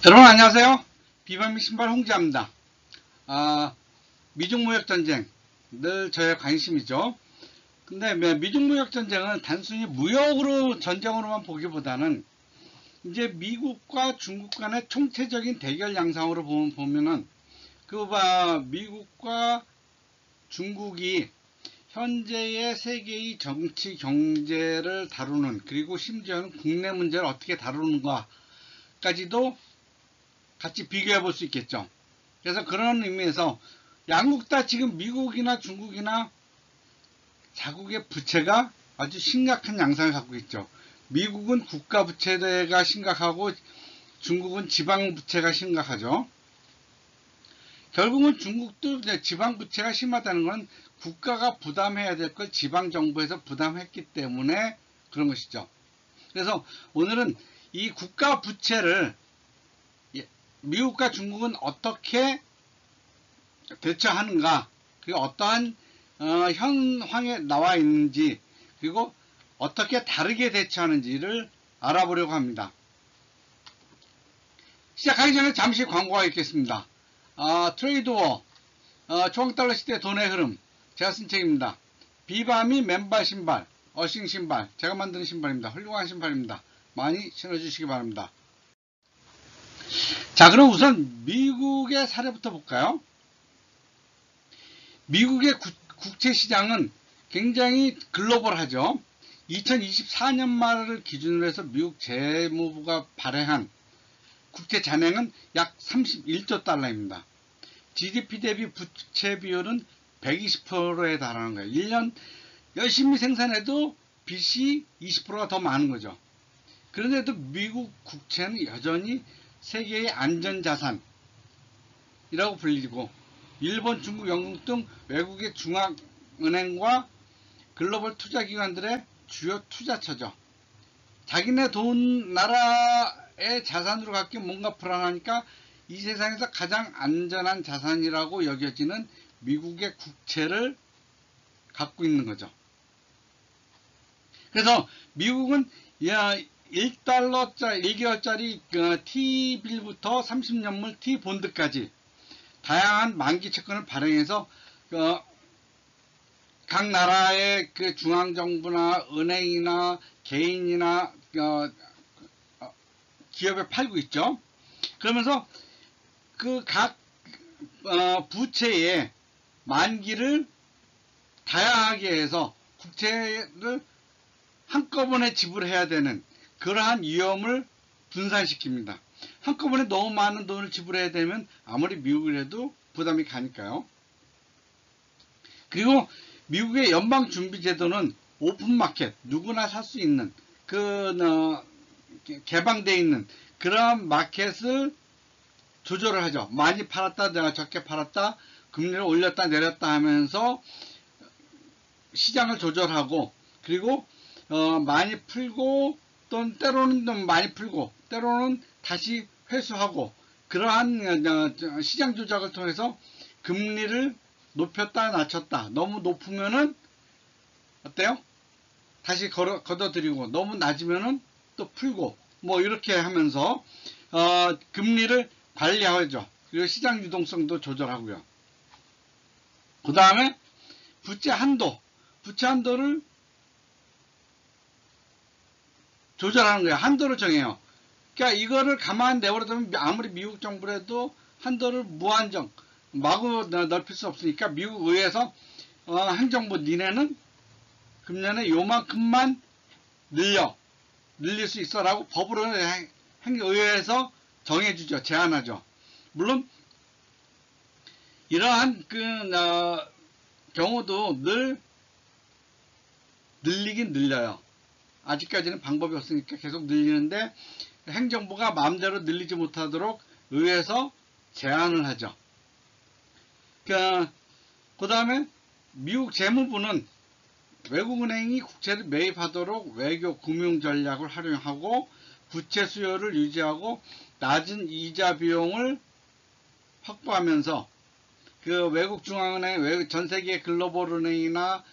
여러분 안녕하세요. 비반미 신발 홍지아입니다. 미중 무역 전쟁 늘 저의 관심이죠. 근데 미중 무역 전쟁은 단순히 무역으로 전쟁으로만 보기보다는 이제 미국과 중국 간의 총체적인 대결 양상으로 보면은 미국과 중국이 현재의 세계의 정치 경제를 다루는, 그리고 심지어는 국내 문제를 어떻게 다루는가까지도 같이 비교해 볼 수 있겠죠. 그래서 그런 의미에서 양국 다 지금 미국이나 중국이나 자국의 부채가 아주 심각한 양상을 갖고 있죠. 미국은 국가 부채가 심각하고 중국은 지방 부채가 심각하죠. 결국은 중국도 지방 부채가 심하다는 건 국가가 부담해야 될 걸 지방 정부에서 부담했기 때문에 그런 것이죠. 그래서 오늘은 이 국가 부채를 미국과 중국은 어떻게 대처하는가, 그리고 어떠한 현황에 나와 있는지, 그리고 어떻게 다르게 대처하는지를 알아보려고 합니다. 시작하기 전에 잠시 광고가 있겠습니다. 트레이드워, 초강달러 시대 돈의 흐름, 제가 쓴 책입니다. 비바미 맨발 신발, 어싱 신발, 제가 만드는 신발입니다. 훌륭한 신발입니다. 많이 신어주시기 바랍니다. 자, 그럼 우선 미국의 사례부터 볼까요? 미국의 국채 시장은 굉장히 글로벌하죠. 2024년 말을 기준으로 해서 미국 재무부가 발행한 국채 잔액은 약 31조 달러입니다. GDP 대비 부채 비율은 120%에 달하는 거예요. 1년 열심히 생산해도 빚이 20%가 더 많은 거죠. 그런데도 미국 국채는 여전히 세계의 안전자산이라고 불리고, 일본, 중국, 영국 등 외국의 중앙은행과 글로벌 투자기관들의 주요 투자처죠. 자기네 돈, 나라의 자산으로 갖기 뭔가 불안하니까 이 세상에서 가장 안전한 자산이라고 여겨지는 미국의 국채를 갖고 있는 거죠. 그래서 미국은 1개월짜리 T빌부터 30년물 T본드까지 다양한 만기 채권을 발행해서 각 나라의 그 중앙정부나 은행이나 개인이나 기업에 팔고 있죠. 그러면서 그 각 부채의 만기를 다양하게 해서 국채를 한꺼번에 지불해야 되는 그러한 위험을 분산시킵니다. 한꺼번에 너무 많은 돈을 지불해야 되면 아무리 미국이라도 부담이 가니까요. 그리고 미국의 연방준비제도는 오픈마켓, 누구나 살 수 있는 개방되어 있는 그러한 마켓을 조절을 하죠. 많이 팔았다, 내가 적게 팔았다, 금리를 올렸다 내렸다 하면서 시장을 조절하고, 그리고 많이 풀고, 또는 때로는 많이 풀고, 때로는 다시 회수하고, 그러한 시장 조작을 통해서 금리를 높였다 낮췄다. 너무 높으면은 어때요? 다시 걷어들이고, 너무 낮으면은 또 풀고, 뭐 이렇게 하면서 금리를 관리하죠. 그리고 시장 유동성도 조절하고요. 그 다음에 부채 한도를 조절하는 거예요. 한도를 정해요. 그러니까 이거를 가만 내버려두면 아무리 미국 정부라도 한도를 무한정 마구 넓힐 수 없으니까 미국 의회에서 행정부 니네는 금년에 요만큼만 늘릴 수 있어라고 법으로 의회에서 정해주죠. 제한하죠. 물론 이러한 경우도 늘 늘리긴 늘려요. 아직까지는 방법이 없으니까 계속 늘리는데 행정부가 마음대로 늘리지 못하도록 의회에서 제한을 하죠. 그 다음에 미국 재무부는 외국은행이 국채를 매입하도록 외교 금융 전략을 활용하고 부채 수요를 유지하고 낮은 이자 비용을 확보하면서 그 외국 중앙은행, 전 세계 글로벌 은행이나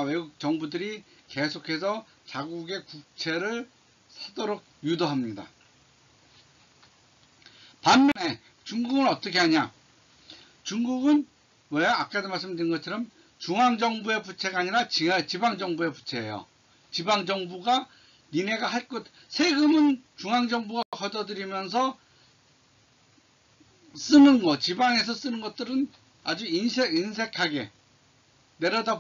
외국 정부들이 계속해서 자국의 국채를 사도록 유도합니다. 반면에 중국은 어떻게 하냐? 중국은 뭐야? 아까도 말씀드린 것처럼 중앙정부의 부채가 아니라 지방정부의 부채예요. 지방정부가 니네가 할 것, 세금은 중앙정부가 걷어들이면서 쓰는 거, 지방에서 쓰는 것들은 아주 인색하게 내려주다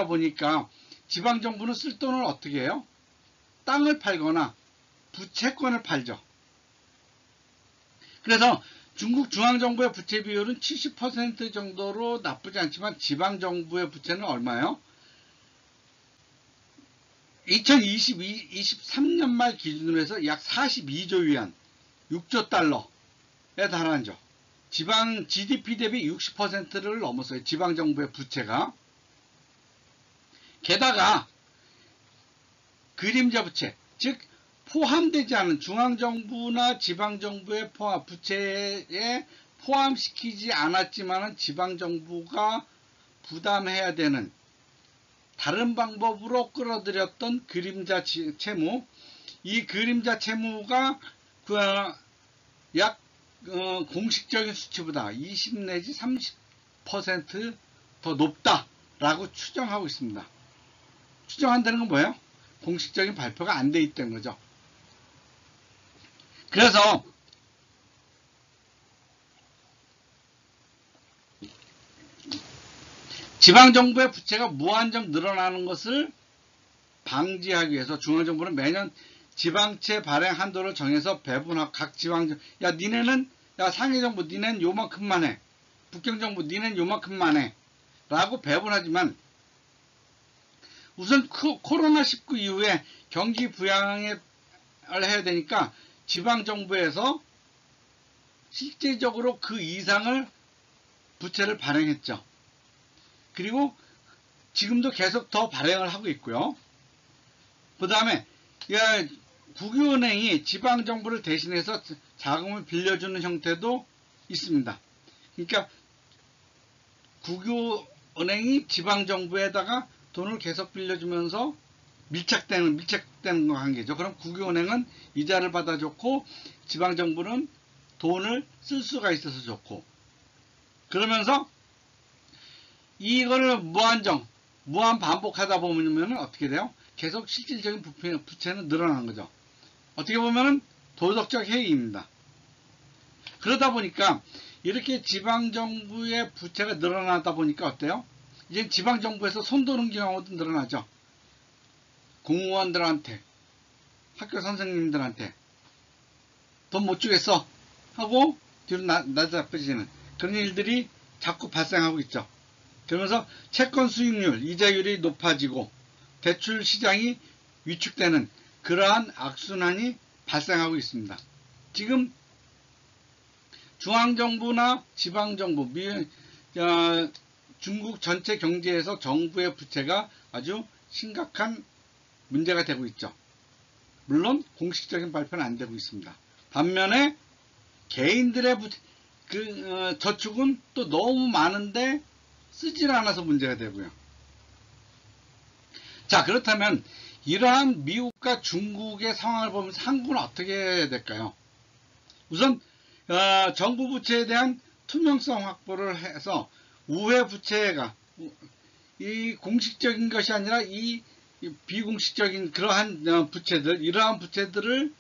보니까 지방정부는 쓸 돈을 어떻게 해요? 땅을 팔거나 부채권을 팔죠. 그래서 중국 중앙정부의 부채 비율은 70% 정도로 나쁘지 않지만 지방정부의 부채는 얼마예요? 2023년 말 기준으로 해서 약 42조 위안, 6조 달러에 달하죠. 지방 GDP 대비 60%를 넘었어요. 지방정부의 부채가. 게다가 그림자 부채, 즉 포함되지 않은 중앙정부나 지방정부의 부채에 포함시키지 않았지만 지방정부가 부담해야 되는 다른 방법으로 끌어들였던 그림자 채무, 이 그림자 채무가 약 공식적인 수치보다 20 내지 30% 더 높다라고 추정하고 있습니다. 추정한다는 건 뭐예요? 공식적인 발표가 안 돼 있다는 거죠. 그래서 지방정부의 부채가 무한정 늘어나는 것을 방지하기 위해서 중앙정부는 매년 지방채 발행 한도를 정해서 배분하고 각 지방정부, 야 니네는, 야 상해정부 니네는 요만큼만 해, 북경정부 니네는 요만큼만 해 라고 배분하지만 우선 코로나19 이후에 경기 부양을 해야 되니까 지방정부에서 실제적으로 그 이상을 부채를 발행했죠. 그리고 지금도 계속 더 발행을 하고 있고요. 그 다음에 국유은행이 지방정부를 대신해서 자금을 빌려주는 형태도 있습니다. 그러니까 국유은행이 지방정부에다가 돈을 계속 빌려주면서 밀착되는 관계죠. 그럼 국유은행은 이자를 받아줬고 지방정부는 돈을 쓸 수가 있어서 좋고, 그러면서 이거를 무한 반복하다 보면 어떻게 돼요? 계속 실질적인 부채는 늘어나는 거죠. 어떻게 보면 도덕적 해이입니다. 그러다 보니까 이렇게 지방정부의 부채가 늘어나다 보니까 어때요? 이제 지방정부에서 손도는 경우도 늘어나죠. 공무원들한테, 학교 선생님들한테 돈 못 주겠어 하고 뒤로 나잡혀지는 그런 일들이 자꾸 발생하고 있죠. 그러면서 채권 수익률, 이자율이 높아지고 대출 시장이 위축되는 그러한 악순환이 발생하고 있습니다. 지금 중앙정부나 지방정부, 중국 전체 경제에서 정부의 부채가 아주 심각한 문제가 되고 있죠. 물론 공식적인 발표는 안 되고 있습니다. 반면에 개인들의 저축은 또 너무 많은데 쓰질 않아서 문제가 되고요. 자, 그렇다면 이러한 미국과 중국의 상황을 보면서 한국은 어떻게 해야 될까요? 우선 정부 부채에 대한 투명성 확보를 해서 우회 부채가 이 공식적인 것이 아니라 이 비공식적인 그러한 부채들, 이러한 부채들을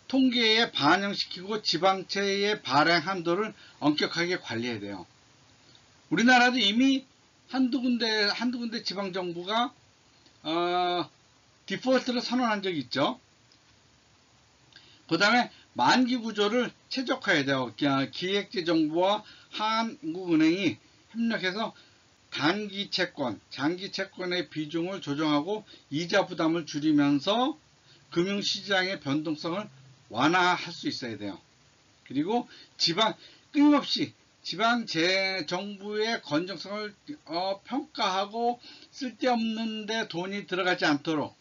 통계에 반영시키고 지방채의 발행 한도를 엄격하게 관리해야 돼요. 우리나라도 이미 한두 군데 지방정부가 디폴트를 선언한 적이 있죠. 그 다음에 만기 구조를 최적화해야 돼요. 기획재정부와 한국은행이 협력해서 단기 채권, 장기 채권의 비중을 조정하고 이자 부담을 줄이면서 금융시장의 변동성을 완화할 수 있어야 돼요. 그리고 끊임없이 지방정부의 건전성을 평가하고 쓸데없는데 돈이 들어가지 않도록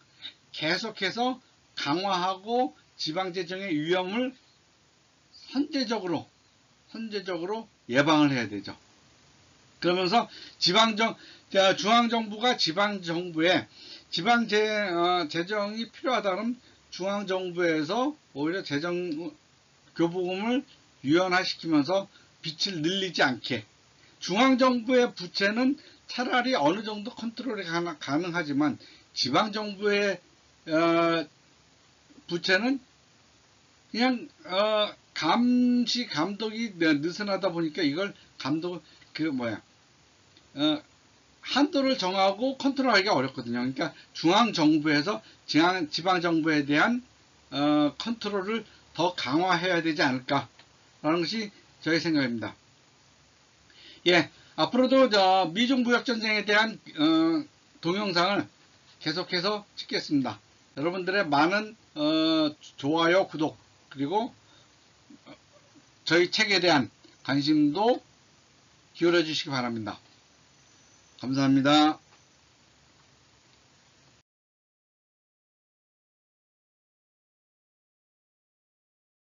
계속해서 강화하고 지방재정의 위험을 선제적으로 예방을 해야 되죠. 그러면서 중앙정부가 지방정부에 지방재정이 필요하다면 중앙정부에서 오히려 교부금을 유연화시키면서 빚을 늘리지 않게, 중앙정부의 부채는 차라리 어느 정도 컨트롤이 가능하지만 지방정부의 부채는 그냥 감독이 느슨하다 보니까 이걸 한도를 정하고 컨트롤하기가 어렵거든요. 그러니까 중앙정부에서 지방정부에 대한 컨트롤을 더 강화해야 되지 않을까라는 것이 저의 생각입니다. 예, 앞으로도 미중무역전쟁에 대한 동영상을 계속해서 찍겠습니다. 여러분들의 많은 좋아요, 구독, 그리고 저희 책에 대한 관심도 기울여 주시기 바랍니다. 감사합니다.